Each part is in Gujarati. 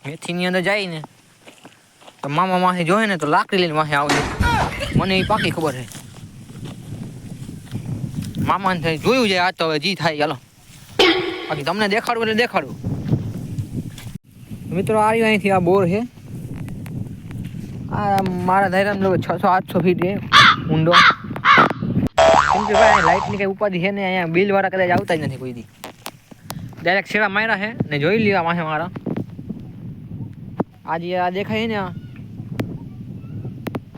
મેથીની અંદર જાય ને તો મામા માહી જોયે ને તો લાકડી લઈને વાહે આવશે. મને એ પાકી ખબર છે. મામાને થાય જોયું જાય આ તો હવે જી થાય. ચાલો બાકી તમને દેખાડવું એટલે દેખાડવું. મિત્રો આવ્યું અહીંથી આ બોર છે. આ મારા ધાયરામાં 600-800 ફીટ છે ઊંડો. કેમ કે ભાઈ લાઇટની કઈ ઉપાધિ છે ને અહીંયા બિલ વાળા કદાચ આવતા જ નથી કોઈ દી. ડાયરેક્ટ શેડા માર્યા છે ને જોઈ લીધા માહે મારા. આજે આ દેખાય ને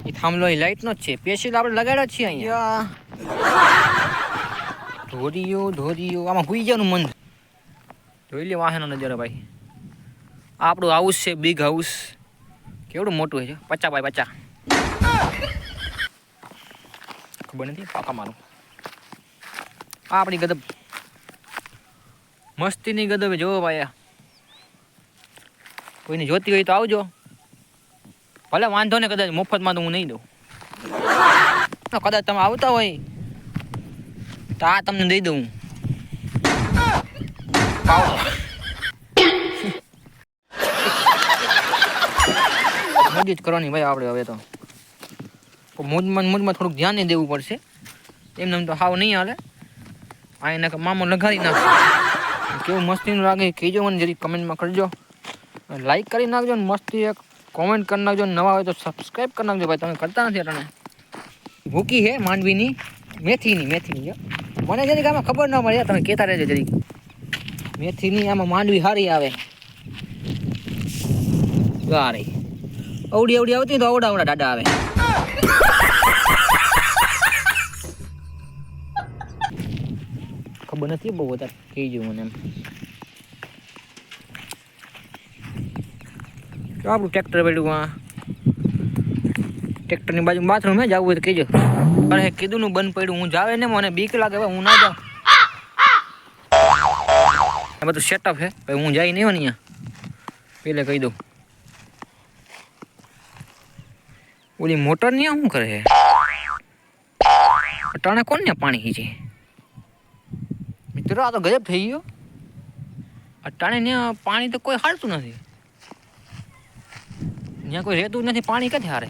એ થાંભલો એ લાઇટનો જ છે. સ્પેશિયલ આપણે લગાડ્યો જ છીએ અહીંયા. ધોરીઓ આમાં હુઈ જવાનું મન. જોઈ લે વાહનો નજારો ભાઈ. આપણું હાઉસ છે, બિગ હાઉસ. કેવડું મોટું છે, 50 બાય 50. ખબર નથી પાકા મારું. આ આપણી ગદબ, મસ્તીની ગદબ જોવો ભાઈ. કોઈને જોતી હોય તો આવજો. ભલે વાંધો ને, કદાચ મફતમાં તો હું નહીં દઉં. કદાચ તમે આવતા હોય તો આ તમને દઈ દઉં. મોજ જ કરવાની ભાઈ આપણે હવે તો. મોજમાં થોડુંક ધ્યાન દેવું પડશે. એમને તો હાવ નહીં હાલે. આ એના મામો લગાડી નાખે. કેવું મસ્તીનું લાગે કહેજો મને, જરી કમેન્ટમાં કરજો. લાઈક કરી નાખજો ને મસ્તી એક કોમેન્ટ કરી નાખજો. નવા હોય તો સબસ્ક્રાઈબ કરી નાખજો ભાઈ. તમે કરતા નથી અટાણે. ભૂકી છે માંડવીની, મેથીની મને જરીક આમાં ખબર ન મળે. તમે કહેતા રહેજો જરીક. મેથીની આમાં માંડવી સારી આવે. ગારી અવડી આવતી તો અવડા દાડા આવે. ખબર નથી બહુ વધારે કહેજો મને એમ. આપણું ટ્રેક્ટર પડ્યું. ટ્રેક્ટરની બાજુ બાથરૂમ હે, જવું હોય તો કહેજો. અરે કીધું નું બંધ પડ્યું. હું જાવે ને મને બીક લાગે, હું ના જાઉં. આ બધું સેટઅપ છે ભાઈ. હું જાય નહીં હોય ને અહીંયા પેલે કહી દઉં. ઓલી મોટર ને શું કરે છે? અટાણે કોણ ને પાણી ખીચે? મિત્રો આ તો ગજબ થઈ ગયો. અટાણે ને પાણી તો કોઈ હાલતું નથી. ત્યાં કોઈ રહેતું નથી. પાણી ક્યાંથી હારે?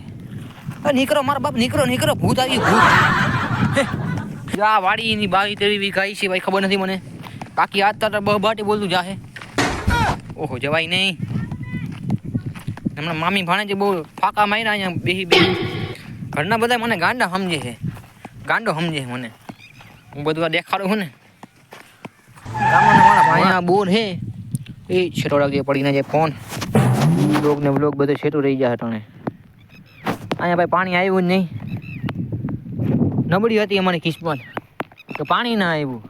નીકળો મારા બાપ, નીકળો. ભૂત આવી ગયું. આ વાડીની 22-23 વીઘા છે ભાઈ. ખબર નથી મને. બાકી આજ તો બહબાટી બોલતું જાહે. ઓહો જવાય નહીં. હમણાં મામી ભાણે છે બહુ ફાંકા માર્યા અહીંયા બેહી. ઘરના બધા મને ગાંડો સમજે છે મને. હું બધું આ દેખાડું છું ને. મારા ભાઈ આ બોર હે એ છેટો રાખજે, પડી ના જાય ફોન. બ્લોગ બધું છેટું રહી જાય તને. અહીંયા ભાઈ પાણી આવ્યું જ નહીં. નબળી હતી અમારી કિસ્મત તો પાણી ના આવ્યું.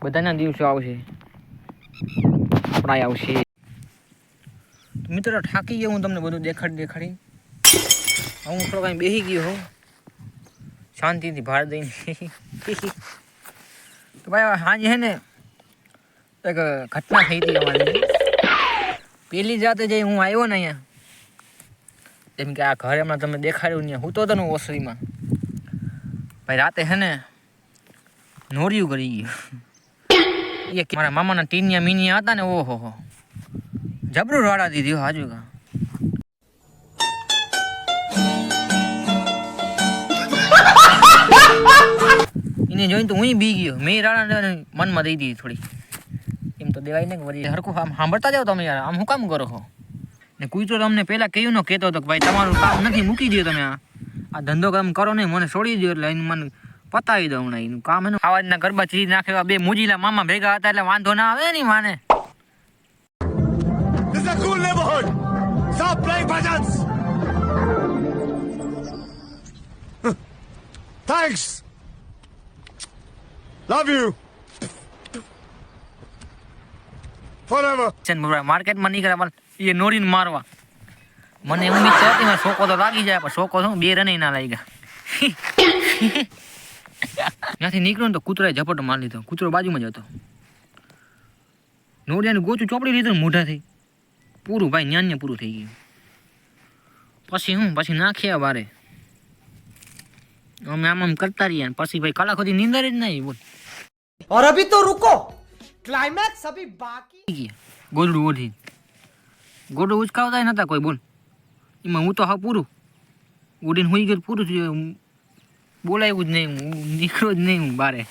બધાના દિવસો આવશે, આપણા આવશે. મિત્રો થાકી ગયો હું તમને બધું દેખાડી. હું થોડો કાંઈ બેસી ગયો હોઉં શાંતિથી ભાર દઈને. તો ભાઈ હાજી હે ને એક ઘટના થઈ હતી અમારી. પહેલી જાતે જઈ હું આવ્યો ને અહીંયા, જેમ કે આ ઘરે હમણાં તમે દેખાડ્યું ને, હું તો તને ઓસરીમાં ભાઈ રાતે હે ને નોરિયું કરી ગયું. એ મારા મામાના ટીનિયા મીનિયા હતા ને, ઓહો જબરું રાડા દીધી હાજુ કા. એને જોઈને તો હું બી ગયો. મેં રાડા મનમાં દઈ દીધી થોડી. એમ તો દેવાય ને વળી હરખું આમ સાંભળતા જાઓ તમે યાર. આમ હું કામ કરો છો? ને કોઈ તો તમને પહેલાં કહ્યું ન કહેતો હતો કે ભાઈ તમારું કામ નથી, મૂકી દો તમે. આ ધંધો કામ કરો નહીં, મને છોડી દો. એટલે એને મને પતાવી દઉં હમણાં એનું કામ. એનું આવાજના ગરબા ચીજ નાખ્યા. બે મુજીલા મામા ભેગા હતા એટલે વાંધો ના આવે ને માને. This is a cool neighborhood. Stop playing bhajans. Thanks. Love you. Forever. માર્કેટમાં નીકળ્યા એ નોરીને મારવા. મને ઉમ્મીદ તો હતી મારે શોકો તો લાગી જાય, પણ શોકો શું 2 રન ના લાગ્યા. ત્યાંથી નીકળ્યો ને તો કૂતરાએ ઝપટ મારી લીધો. કૂતરો બાજુમાં જ હતો. નોરિયાનું ગોચું ચોપડી લીધું મોઢાથી. પૂરું ભાઈ, ન્યાન્ય પૂરું થઈ ગયું. પછી નાખ્યા બારે. અમે આમ કરતા રહ્યા. પછી ભાઈ કલાક સુધી નીંદર જ નહીં. બોલ. और अभी तो रुको, क्लाइमैक्स अभी बाकी. ગોદડું ઓઢી ગોડું ઉચકાવતા નતા કોઈ બોલ એમાં હું તો હા પૂરું ઉડીને હોઈ ગયું પૂરું થયું બોલાયું જ નહીં હું નીકળો જ નહીં હું બારે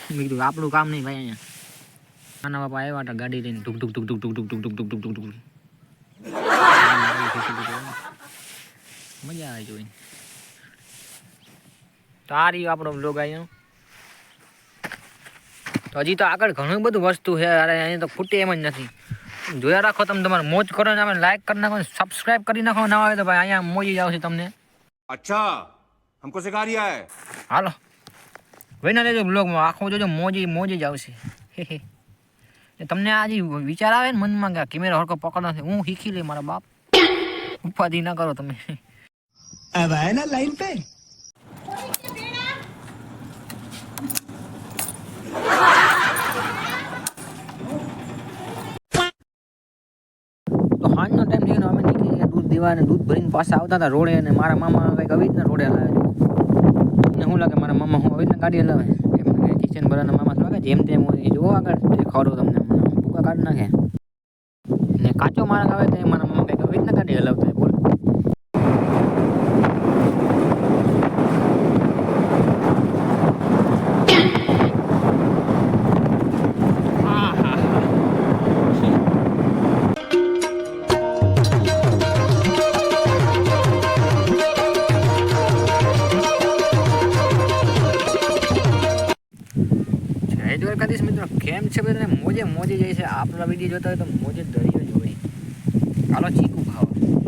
મેં કીધું આપણું કામ નહીં ભાઈ અહીંયા નાના બાપા આવ્યા હતા ગાડી લઈને ઢુક ઢુક ઢુક ઢુક ઢુક ઢુક ઢુક ઢુક ઢુક ઢુક ઢુક મજા આવી જોઈને તારી આપણો બ્લોગ આવ્યો તો હજી તો આગળ ઘણું બધું વસ્તુ છે અરે અહીંયા તો ખૂટે એમ જ નથી જોયા રાખો તમે તમારે મોજ કરો ને આપણે લાઈક કરી નાખો સબસ્ક્રાઇબ કરી નાખો ના આવે તો ભાઈ અહીંયા મોજી જ આવશે તમને अच्छा हमको सिखा रिया है હાલો વહીના લેજો બ્લોગમાં આખો જોજો મોજી જ આવશે તમને આજે વિચાર આવે ને મનમાં કે કેમેરા હરકો પકડવાનો છે હું શીખી લે મારા બાપ ઉપાધિ ના કરો તમે अब आए ना लाइन पे તો હાજનો ટાઈમ થયો ને અમે નીકળી ગયા દૂધ દેવા ને દૂધ ભરીને પાછા આવતા હતા રોડે અને મારા મામા કંઈક આવી રીતના રોડે હલાવે ને શું લાગે મારા મામા હું આવી રીતના ગાડી હલાવે એમ કિચન ભરાના મામા લાગે જેમ તેમ હોય જોવો આગળ ખરું તમને ભૂકા કાઢી નાખે ને કાચો માર્ગ આવે તો મારા મામા કંઈક આવી રીતના ગાડી હલાવતા હોય બોલ દ્વારકાધીશ મિત્રો કેમ છે બધાને મોજે જાય છે આપણા વિડીયો જોતા હોય તો મોજે દરિયો જ હોય ચાલો ચીકુ ખાવા